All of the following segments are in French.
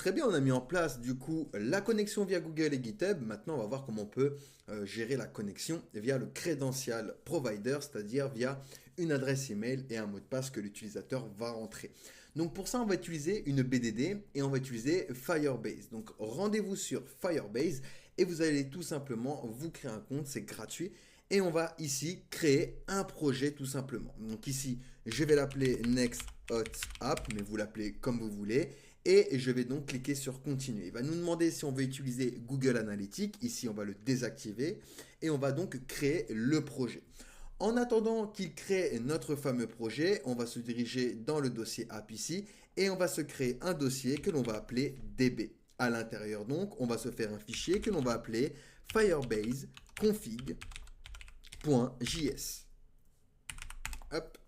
Très bien, on a mis en place du coup la connexion via Google et GitHub. Maintenant, on va voir comment on peut gérer la connexion via le credential provider, c'est-à-dire via une adresse email et un mot de passe que l'utilisateur va rentrer. Donc pour ça, on va utiliser une BDD et on va utiliser Firebase. Donc rendez-vous sur Firebase et vous allez tout simplement vous créer un compte, c'est gratuit. Et on va ici créer un projet tout simplement. Donc ici, je vais l'appeler Next Hot App, mais vous l'appelez comme vous voulez. Et je vais donc cliquer sur continuer. Il va nous demander si on veut utiliser Google Analytics. Ici, on va le désactiver. Et on va donc créer le projet. En attendant qu'il crée notre fameux projet, on va se diriger dans le dossier app ici. Et on va se créer un dossier que l'on va appeler DB. À l'intérieur donc, on va se faire un fichier que l'on va appeler Firebase config.js. Hop.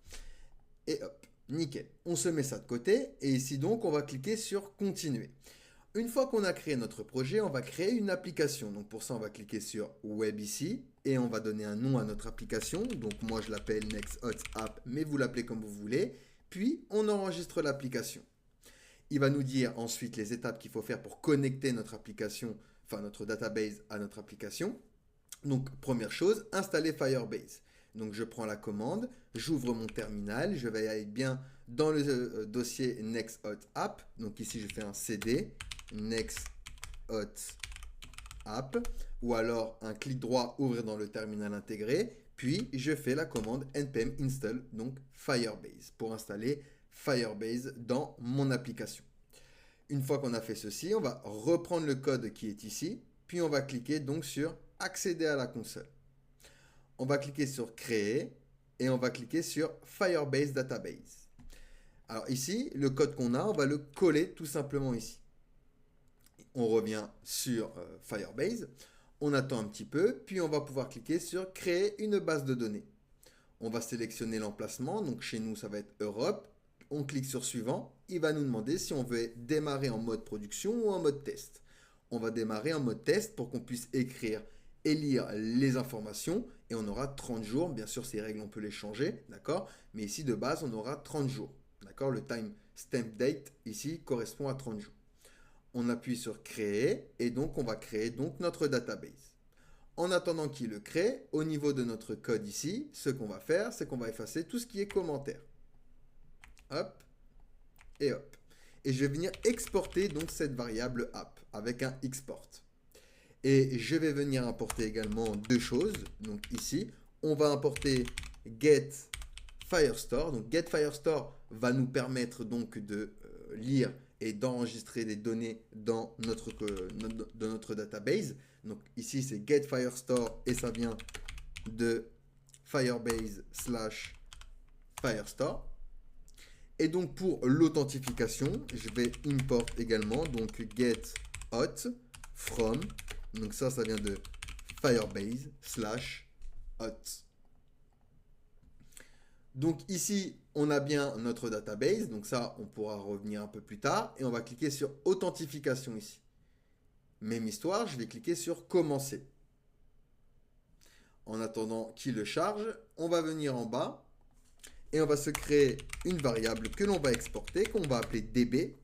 Et hop. Nickel. On se met ça de côté et ici donc on va cliquer sur continuer. Une fois qu'on a créé notre projet, on va créer une application. Donc pour ça, on va cliquer sur Web ici et on va donner un nom à notre application. Donc moi, je l'appelle Next Hot App, mais vous l'appelez comme vous voulez. Puis on enregistre l'application. Il va nous dire ensuite les étapes qu'il faut faire pour connecter notre application, enfin notre database à notre application. Donc première chose, installer Firebase. Donc je prends la commande, j'ouvre mon terminal, je vais aller bien dans le dossier Next Hot App. Donc ici je fais un CD Next Hot App ou alors un clic droit ouvrir dans le terminal intégré. Puis je fais la commande npm install donc Firebase pour installer Firebase dans mon application. Une fois qu'on a fait ceci, on va reprendre le code qui est ici, puis on va cliquer donc sur accéder à la console. On va cliquer sur créer et on va cliquer sur Firebase Database. Alors ici, le code qu'on a, on va le coller tout simplement ici. On revient sur Firebase, on attend un petit peu, puis on va pouvoir cliquer sur créer une base de données. On va sélectionner l'emplacement, donc chez nous ça va être Europe. On clique sur suivant, il va nous demander si on veut démarrer en mode production ou en mode test. On va démarrer en mode test pour qu'on puisse écrire et lire les informations et on aura 30 jours. Bien sûr, ces règles, on peut les changer, d'accord? Mais ici, de base, on aura 30 jours, d'accord? Le time stamp date, ici, correspond à 30 jours. On appuie sur créer et donc on va créer donc notre database. En attendant qu'il le crée, au niveau de notre code ici, ce qu'on va faire, c'est qu'on va effacer tout ce qui est commentaire. Hop et hop. Et je vais venir exporter donc cette variable app avec un export. Et je vais venir importer également deux choses. Donc ici, on va importer get Firestore. Donc get Firestore va nous permettre donc de lire et d'enregistrer des données dans notre database. Donc ici, c'est get Firestore et ça vient de Firebase / Firestore. Et donc pour l'authentification, je vais import également donc get hot from. Donc ça vient de Firebase / hot. Donc ici, on a bien notre database. Donc ça, on pourra revenir un peu plus tard. Et on va cliquer sur authentification ici. Même histoire, je vais cliquer sur commencer. En attendant qu'il le charge, on va venir en bas. Et on va se créer une variable que l'on va exporter, qu'on va appeler db,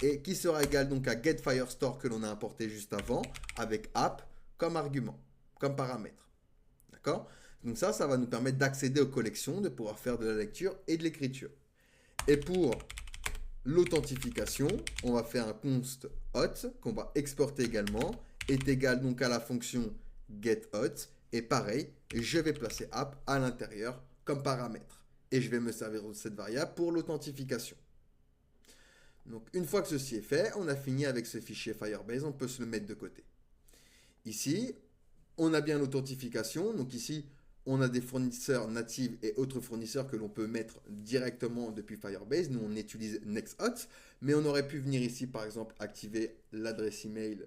et qui sera égale donc à getFirestore que l'on a importé juste avant, avec app comme argument, comme paramètre. D'accord? Donc ça va nous permettre d'accéder aux collections, de pouvoir faire de la lecture et de l'écriture. Et pour l'authentification, on va faire un const hot, qu'on va exporter également, est égal donc à la fonction getHot, et pareil, je vais placer app à l'intérieur comme paramètre. Et je vais me servir de cette variable pour l'authentification. Donc une fois que ceci est fait, on a fini avec ce fichier Firebase, on peut se le mettre de côté. Ici, on a bien l'authentification. Donc ici, on a des fournisseurs natifs et autres fournisseurs que l'on peut mettre directement depuis Firebase. Nous, on utilise NextHot, mais on aurait pu venir ici, par exemple, activer l'adresse email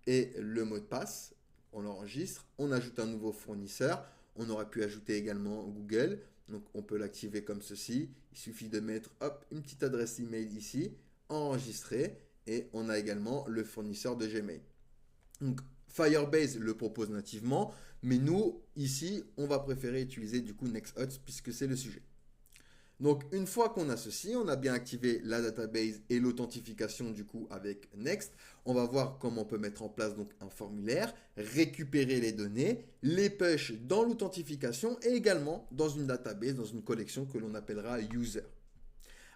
et le mot de passe. On l'enregistre, on ajoute un nouveau fournisseur. On aurait pu ajouter également Google. Donc on peut l'activer comme ceci. Il suffit de mettre une petite adresse email ici, enregistrer, et on a également le fournisseur de Gmail. Donc Firebase le propose nativement, mais nous ici on va préférer utiliser du coup NextHot puisque c'est le sujet. Donc, une fois qu'on a ceci, on a bien activé la database et l'authentification du coup avec Next. On va voir comment on peut mettre en place donc un formulaire, récupérer les données, les push dans l'authentification et également dans une database, dans une collection que l'on appellera user.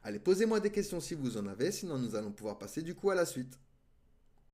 Allez, posez-moi des questions si vous en avez, sinon nous allons pouvoir passer du coup à la suite.